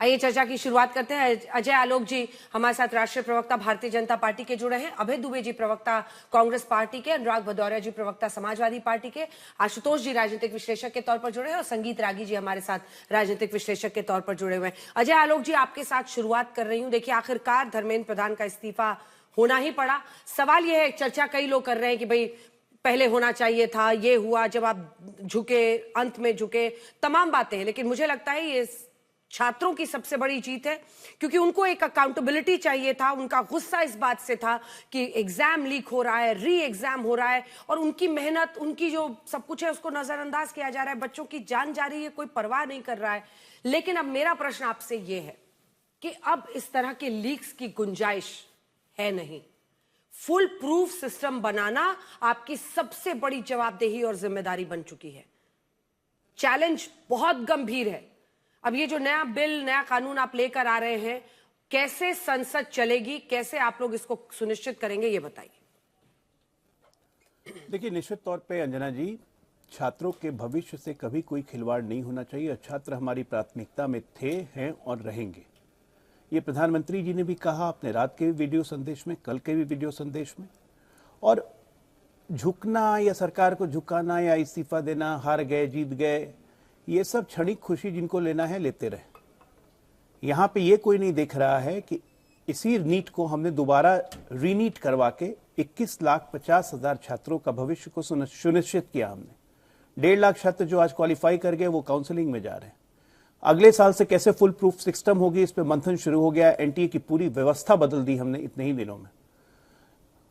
आइए चर्चा की शुरुआत करते हैं। अजय आलोक जी हमारे साथ राष्ट्रीय प्रवक्ता भारतीय जनता पार्टी के जुड़े हैं, अभय दुबे जी प्रवक्ता कांग्रेस पार्टी के, अनुराग भदौरिया जी प्रवक्ता समाजवादी पार्टी के, आशुतोष जी राजनीतिक विश्लेषक के तौर पर जुड़े हैं और संगीत रागी जी हमारे साथ राजनीतिक विश्लेषक के तौर पर जुड़े हुए हैं। अजय आलोक जी, आपके साथ शुरुआत कर रही हूँ। देखिए, आखिरकार धर्मेंद्र प्रधान का इस्तीफा होना ही पड़ा। सवाल यह है, चर्चा कई लोग कर रहे हैं कि भाई पहले होना चाहिए था, ये हुआ जब आप झुके, अंत में झुके, तमाम बातें हैं, लेकिन मुझे लगता है ये छात्रों की सबसे बड़ी जीत है, क्योंकि उनको एक अकाउंटेबिलिटी चाहिए था। उनका गुस्सा इस बात से था कि एग्जाम लीक हो रहा है, री एग्जाम हो रहा है और उनकी मेहनत, उनकी जो सब कुछ है उसको नजरअंदाज किया जा रहा है। बच्चों की जान जा रही है, कोई परवाह नहीं कर रहा है। लेकिन अब मेरा प्रश्न आपसे यह है कि अब इस तरह के लीक्स की गुंजाइश है नहीं। फुल प्रूफ सिस्टम बनाना आपकी सबसे बड़ी जवाबदेही और जिम्मेदारी बन चुकी है। चैलेंज बहुत गंभीर है। अब ये जो नया बिल, नया कानून आप लेकर आ रहे हैं, कैसे संसद चलेगी, कैसे आप लोग इसको सुनिश्चित करेंगे, ये बताइए। देखिए, निश्चित तौर पे अंजना जी, छात्रों के भविष्य से कभी कोई खिलवाड़ नहीं होना चाहिए। छात्र हमारी प्राथमिकता में थे, हैं और रहेंगे। ये प्रधानमंत्री जी ने भी कहा अपने रात के भी वीडियो संदेश में, कल के भी वीडियो संदेश में। और झुकना या सरकार को झुकाना या इस्तीफा देना, हार गए जीत गए, ये सब क्षणिक खुशी जिनको लेना है लेते रहे। यहाँ पे ये कोई नहीं देख रहा है कि इसी नीट को हमने दोबारा रीनीट करवा के 21,50,000 छात्रों का भविष्य को सुनिश्चित किया। हमने 1.5 लाख छात्र जो आज क्वालिफाई कर गए वो काउंसलिंग में जा रहे हैं। अगले साल से कैसे फुल प्रूफ सिस्टम होगी, इस पे मंथन शुरू हो गया। एनटीए की पूरी व्यवस्था बदल दी हमने इतने ही दिनों में।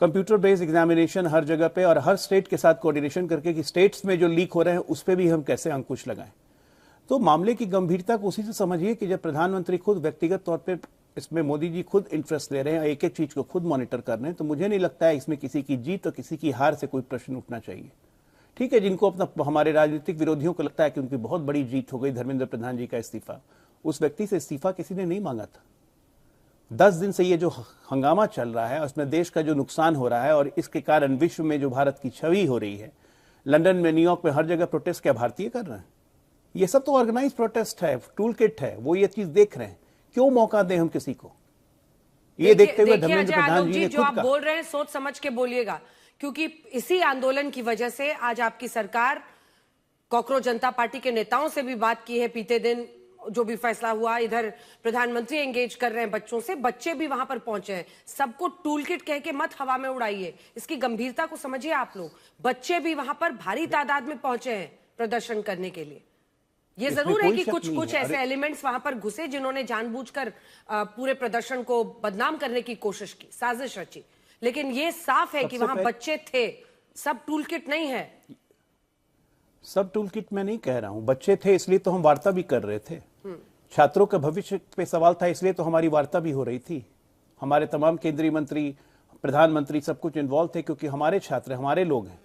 कंप्यूटर बेस्ड एग्जामिनेशन हर जगह पे और हर स्टेट के साथ कोऑर्डिनेशन करके कि स्टेट्स में जो लीक हो रहे हैं उस पर भी हम कैसे अंकुश लगाएं। तो मामले की गंभीरता को उसी से समझिए कि जब प्रधानमंत्री खुद व्यक्तिगत तौर पे इसमें मोदी जी खुद इंटरेस्ट ले रहे हैं, एक एक चीज को खुद मॉनिटर कर रहे हैं, तो मुझे नहीं लगता है इसमें किसी की जीत और किसी की हार से कोई प्रश्न उठना चाहिए। ठीक है, जिनको अपना, हमारे राजनीतिक विरोधियों को लगता है कि उनकी बहुत बड़ी जीत हो गई धर्मेंद्र प्रधान जी का इस्तीफा, उस व्यक्ति से इस्तीफा किसी ने नहीं मांगा था। 10 दिन से ये जो हंगामा चल रहा है, उसमें देश का जो नुकसान हो रहा है और इसके कारण विश्व में जो भारत की छवि हो रही है, लंदन में, न्यूयॉर्क में, हर जगह प्रोटेस्ट क्या भारतीय कर रहे हैं? ये सब तो ऑर्गेनाइज प्रोटेस्ट है, टूल किट है, वो ये चीज देख रहे हैं। क्यों मौका दें हम किसी को? ये देखते हुए धर्मेंद्र प्रधान जी ने जो आप बोल रहे हैं सोच समझ के बोलिएगा, क्योंकि इसी आंदोलन की वजह से आज आपकी सरकार कॉकरोच जनता पार्टी के नेताओं से भी बात की है। बीते दिन जो भी फैसला हुआ, इधर प्रधानमंत्री एंगेज कर रहे हैं बच्चों से, बच्चे भी वहां पर पहुंचे हैं। सबको टूल किट कह के मत हवा में उड़ाइए, इसकी गंभीरता को समझिए आप लोग। बच्चे भी वहां पर भारी तादाद में पहुंचे हैं प्रदर्शन करने के लिए। ये जरूर है कि कुछ ऐसे एलिमेंट्स वहां पर घुसे जिन्होंने जानबूझकर पूरे प्रदर्शन को बदनाम करने की कोशिश की, साजिश रची, लेकिन ये साफ है कि वहां बच्चे थे। सब टूल किट नहीं है। सब टूल किट मैं नहीं कह रहा हूं, बच्चे थे इसलिए तो हम वार्ता भी कर रहे थे। छात्रों के भविष्य पे सवाल था इसलिए तो हमारी वार्ता भी हो रही थी। हमारे तमाम केंद्रीय मंत्री, प्रधानमंत्री सब कुछ इन्वॉल्व थे, क्योंकि हमारे छात्र, हमारे लोग हैं।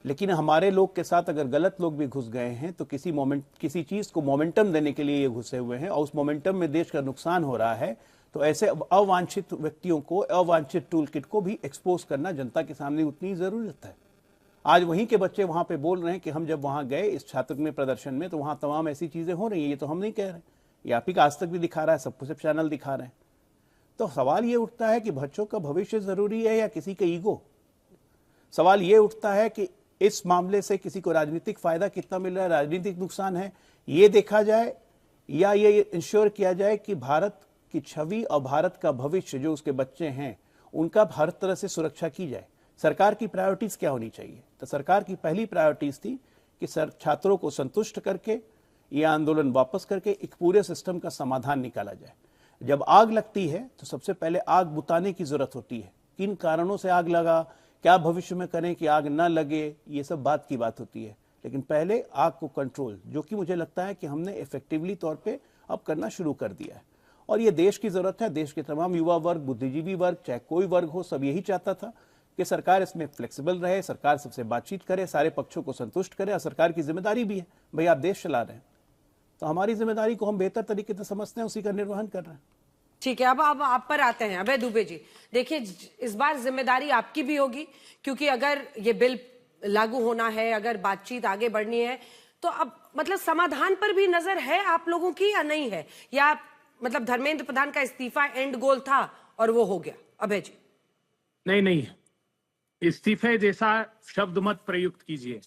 लेकिन हमारे लोग के साथ अगर गलत लोग भी घुस गए हैं तो किसी चीज को मोमेंटम देने के लिए ये घुसे हुए हैं और उस मोमेंटम में देश का नुकसान हो रहा है, तो ऐसे अवांछित व्यक्तियों को, अवांछित टूल किट को भी एक्सपोज करना जनता के सामने उतनी जरूरत है। आज वहीं के बच्चे वहां पे बोल रहे हैं कि हम जब वहां गए इस छात्र में प्रदर्शन में तो वहां तमाम ऐसी चीजें हो रही हैं। ये तो हम नहीं कह रहे, ये आप ही का आज तक भी दिखा रहा है, सब कुछ चैनल दिखा रहे हैं। तो सवाल ये उठता है कि बच्चों का भविष्य जरूरी है या किसी का ईगो? सवाल ये उठता है कि इस मामले से किसी को राजनीतिक फायदा कितना मिल रहा है, राजनीतिक नुकसान है, ये देखा जाए, या ये इंश्योर किया जाए कि भारत की छवि और भारत का भविष्य, जो उसके बच्चे हैं, उनका हर तरह से सुरक्षा की जाए। सरकार की प्रायोरिटीज क्या होनी चाहिए? तो सरकार की पहली प्रायोरिटीज थी कि छात्रों को संतुष्ट करके ये आंदोलन वापस करके एक पूरे सिस्टम का समाधान निकाला जाए। जब आग लगती है तो सबसे पहले आग बुताने की जरूरत होती है। किन कारणों से आग लगा, क्या भविष्य में करें कि आग न लगे, ये सब बात की बात होती है। लेकिन पहले आग को कंट्रोल, जो कि मुझे लगता है कि हमने इफेक्टिवली तौर पे अब करना शुरू कर दिया है। और ये देश की जरूरत है। देश के तमाम युवा वर्ग, बुद्धिजीवी वर्ग, चाहे कोई वर्ग हो, सब यही चाहता था कि सरकार इसमें फ्लेक्सिबल रहे, सरकार सबसे बातचीत करे, सारे पक्षों को संतुष्ट करे। और सरकार की जिम्मेदारी भी है, भाई आप देश चला रहे हैं तो हमारी जिम्मेदारी को हम बेहतर तरीके से समझते हैं, उसी का निर्वहन कर रहे हैं। ठीक है, अब आप पर आते हैं अभय दुबे जी। देखिए, इस बार जिम्मेदारी आपकी भी होगी, क्योंकि अगर ये बिल लागू होना है, अगर बातचीत आगे बढ़नी है, तो अब मतलब समाधान पर भी नजर है आप लोगों की या नहीं है? या मतलब धर्मेंद्र प्रधान का इस्तीफा एंड गोल था और वो हो गया। अभय जी। नहीं नहीं, इस्तीफे जैसा शब्द मत प्रयुक्त कीजिए।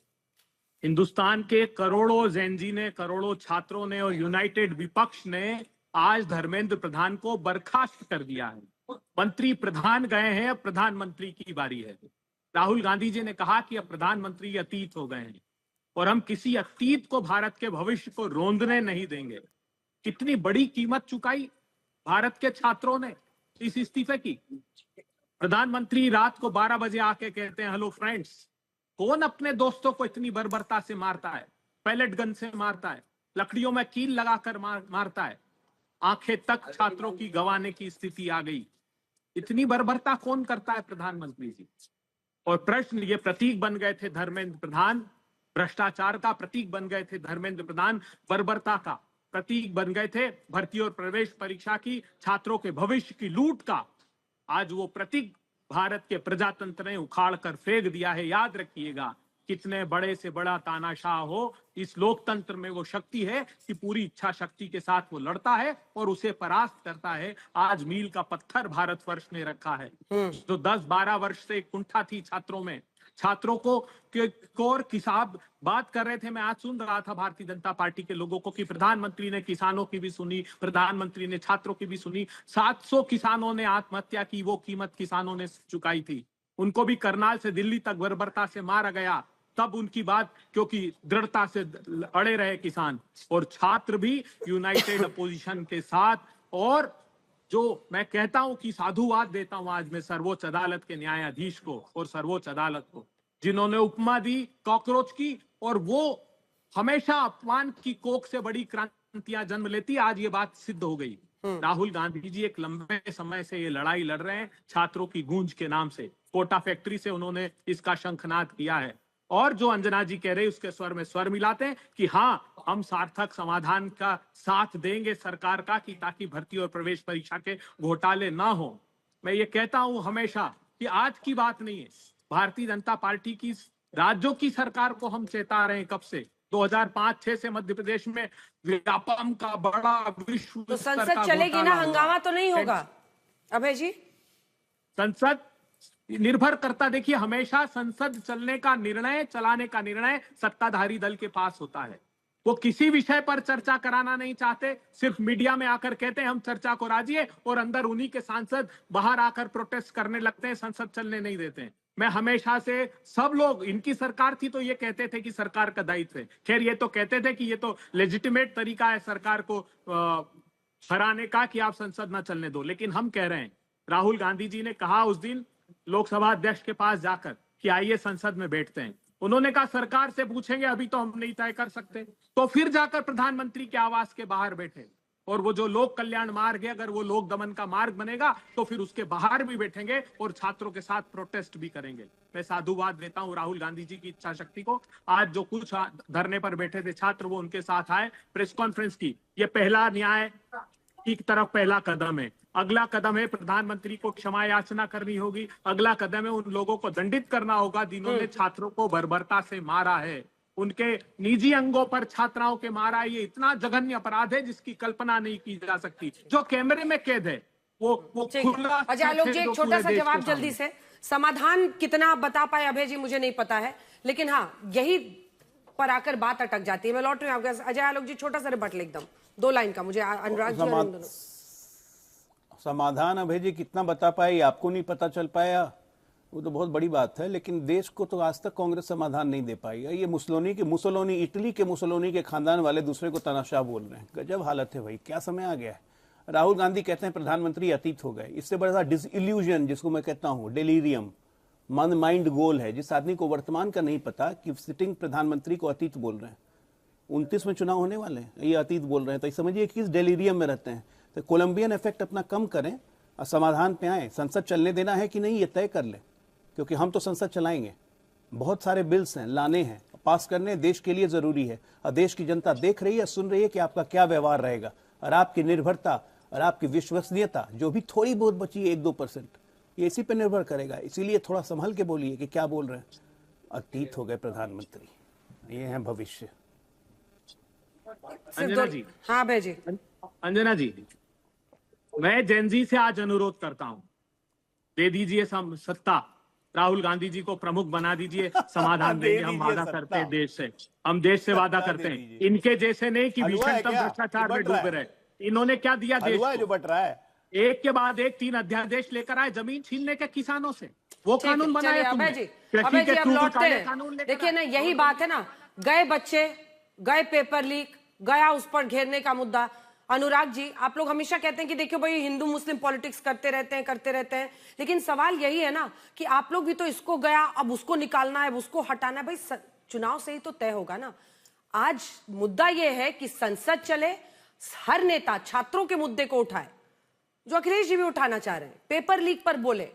हिंदुस्तान के करोड़ों जेनजी ने, करोड़ों छात्रों ने और यूनाइटेड विपक्ष ने आज धर्मेंद्र प्रधान को बर्खास्त कर दिया है। मंत्री प्रधान गए हैं, अब प्रधानमंत्री की बारी है। राहुल गांधी जी ने कहा कि अब प्रधानमंत्री अतीत हो गए हैं और हम किसी अतीत को, भारत के भविष्य को रोंदने नहीं देंगे। कितनी बड़ी कीमत चुकाई भारत के छात्रों ने इस इस्तीफे की। प्रधानमंत्री रात को 12 बजे आके कहते हैं हेलो फ्रेंड्स। कौन अपने दोस्तों को इतनी बर्बरता से मारता है? पैलेट गन से मारता है, लकड़ियों में कील लगाकर मारता है। आंखें तक छात्रों की गंवाने की स्थिति आ गई। इतनी बर्बरता कौन करता है? प्रधानमंत्री जी। और प्रश्न, ये प्रतीक बन गए थे धर्मेंद्र प्रधान, भ्रष्टाचार का प्रतीक बन गए थे धर्मेंद्र प्रधान, बर्बरता का प्रतीक बन गए थे, भर्ती और प्रवेश परीक्षा की, छात्रों के भविष्य की लूट का। आज वो प्रतीक भारत के प्रजातंत्र ने उखाड़ कर फेंक दिया है। याद रखिएगा, कितने बड़े से बड़ा तानाशाह हो, इस लोकतंत्र में वो शक्ति है कि पूरी इच्छा शक्ति के साथ वो लड़ता है और उसे परास्त करता है। आज मील का पत्थर भारतवर्ष ने रखा है। जो 10-12 वर्ष से कुंठा थी छात्रों में, छात्रों को और किसाब बात कर रहे थे। मैं आज सुन रहा था भारतीय जनता पार्टी के लोगों को कि प्रधानमंत्री ने किसानों की भी सुनी, प्रधानमंत्री ने छात्रों की भी सुनी। 700 किसानों ने आत्महत्या की, वो कीमत किसानों ने चुकाई थी। उनको भी करनाल से दिल्ली तक बर्बरता से मारा गया, तब उनकी बात, क्योंकि दृढ़ता से अड़े रहे किसान और छात्र भी यूनाइटेड अपोजिशन के साथ। और जो मैं कहता हूं कि साधुवाद देता हूं आज मैं सर्वोच्च अदालत के न्यायाधीश को और सर्वोच्च अदालत को, जिन्होंने उपमा दी कॉकरोच की, और वो हमेशा अपमान की कोख से बड़ी क्रांतियां जन्म लेती। आज ये बात सिद्ध हो गई। राहुल गांधी जी एक लंबे समय से ये लड़ाई लड़ रहे हैं छात्रों की गूंज के नाम से। कोटा फैक्ट्री से उन्होंने इसका शंखनाद किया है। और जो अंजना जी कह रहे उसके स्वर में स्वर मिलाते हैं कि हाँ, हम सार्थक समाधान का साथ देंगे सरकार का, कि ताकि भर्ती और प्रवेश परीक्षा के घोटाले ना हो। मैं ये कहता हूं हमेशा कि आज की बात नहीं है। भारतीय जनता पार्टी की राज्यों की सरकार को हम चेता रहे हैं कब से, 2005-6 से मध्य प्रदेश में व्यापम का बड़ा विश्व तो स्तर संसद का चलेगी ना, घोटाला हंगामा हुआ। तो नहीं होगा अभय जी? संसद निर्भर करता, देखिए हमेशा संसद चलने का निर्णय, चलाने का निर्णय सत्ताधारी दल के पास होता है। वो किसी विषय पर चर्चा कराना नहीं चाहते, सिर्फ मीडिया में आकर कहते हैं हम चर्चा को राजी है, और अंदर उन्हीं के सांसद बाहर आकर प्रोटेस्ट करने लगते हैं, संसद चलने नहीं देते हैं। मैं हमेशा से, सब लोग, इनकी सरकार थी तो ये कहते थे कि सरकार का दायित्व है। खैर, ये तो कहते थे कि ये तो लेजिटिमेट तरीका है सरकार को हराने का कि आप संसद ना चलने दो। लेकिन हम कह रहे हैं, राहुल गांधी जी ने कहा उस दिन लोकसभा अध्यक्ष के पास जाकर कि आइए संसद में बैठते हैं। उन्होंने कहा सरकार से पूछेंगे, अभी तो हम नहीं तय कर सकते। तो फिर जाकर प्रधानमंत्री के आवास के बाहर बैठे, और वो जो लोक कल्याण मार्ग है, अगर वो लोक दमन का मार्ग बनेगा तो फिर उसके बाहर भी बैठेंगे और छात्रों के साथ प्रोटेस्ट भी करेंगे। मैं साधुवाद देता हूं राहुल गांधी जी की इच्छा शक्ति को। आज जो कुछ धरने पर बैठे थे छात्र, वो उनके साथ आए, प्रेस कॉन्फ्रेंस की। ये पहला न्याय की तरफ पहला कदम है। अगला कदम है प्रधानमंत्री को क्षमा याचना करनी होगी। अगला कदम है उन लोगों को दंडित करना होगा जिन्होंने छात्रों को बर्बरता से मारा है, उनके निजी अंगों पर छात्राओं के मारा। ये इतना जघन्य अपराध है जिसकी कल्पना नहीं की जा सकती, जो कैमरे में कैद है। वो खुला अजय आलोक जी, एक छोटा सा जवाब जल्दी से। समाधान कितना बता पाए अभय जी मुझे नहीं पता है, लेकिन हाँ, यही पर आकर बात अटक जाती है। मैं लौट रही हूँ अजय आलोक जी, छोटा सा रिबट एकदम 2 लाइन का, मुझे अनुराग जी और इन दोनों। समाधान अभय जी कितना बता पाए, आपको नहीं पता चल पाया, वो तो बहुत बड़ी बात है। लेकिन देश को तो आज तक कांग्रेस समाधान नहीं दे पाई है। ये मुसोलिनी, इटली के मुसोलिनी के खानदान वाले दूसरे को तानाशाह बोल रहे हैं। गजब हालत है भाई, क्या समय आ गया है। राहुल गांधी कहते हैं प्रधानमंत्री अतीत हो गए। इससे बड़ा डिसइल्यूजन, जिसको मैं कहता हूं डेलीरियम, माइंड गोल है, जिस आदमी को वर्तमान का नहीं पता कि सिटिंग प्रधानमंत्री को अतीत बोल रहे हैं। 29 में चुनाव होने वाले हैं, ये अतीत बोल रहे हैं, तो समझिए किस डेलीरियम में रहते हैं। तो कोलंबियन इफेक्ट अपना कम करें और समाधान पे आए। संसद चलने देना है कि नहीं ये तय कर ले, क्योंकि हम तो संसद चलाएंगे। बहुत सारे बिल्स हैं, लाने हैं, पास करने, देश के लिए जरूरी है। और देश की जनता देख रही है, सुन रही है कि आपका क्या व्यवहार रहेगा, और आपकी निर्भरता और आपकी विश्वसनीयता जो भी थोड़ी बहुत बची है 1-2%, ये इसी पे निर्भर करेगा। इसीलिए थोड़ा संभल के बोलिए कि क्या बोल रहे हैं। अतीत हो गए प्रधानमंत्री, ये है भविष्य। अंजना जी, हाँ अभय जी। अंजना जी, मैं जेनजी से आज अनुरोध करता हूं, दे दीजिए सत्ता, राहुल गांधी जी को प्रमुख बना दीजिए, समाधान दे देंगे। हम दीजिए वादा सत्ता। करते हैं देश से, हम देश से वादा सत्ता करते दे हैं, दीजिए। इनके जैसे नहीं कि हलवा है भीषणतम क्या? भ्रष्टाचार कि में बंट रहा डूबे है? रहे। इन्होंने क्या दिया देश हलवा है जो को? बट रहा है। एक के बाद एक 3 अध्यादेश लेकर आए जमीन छीनने के किसानों से। वो ठीक है, कानून चलिए बनाया अभय तुमने। जी, कृषि अभय के जी अब चूक लौटते काले हैं। कानून लेकर देखिए आए। ना, यही बात है ना, गए बच्चे, गए पेपर लीक, गया उस पर घेरने का मुद्दा। अनुराग जी, आप लोग हमेशा कहते हैं कि देखियो भाई हिंदू मुस्लिम पॉलिटिक्स करते रहते हैं, लेकिन सवाल यही है ना कि आप लोग भी तो इसको गया, अब उसको निकालना है, अब उसको हटाना है। भाई चुनाव से ही तो तय होगा ना। आज मुद्दा यह है कि संसद चले, हर नेता छात्रों के मुद्दे को उठाए, जो अखिलेश जी भी उठाना चाह रहे हैं, पेपर लीक पर बोले,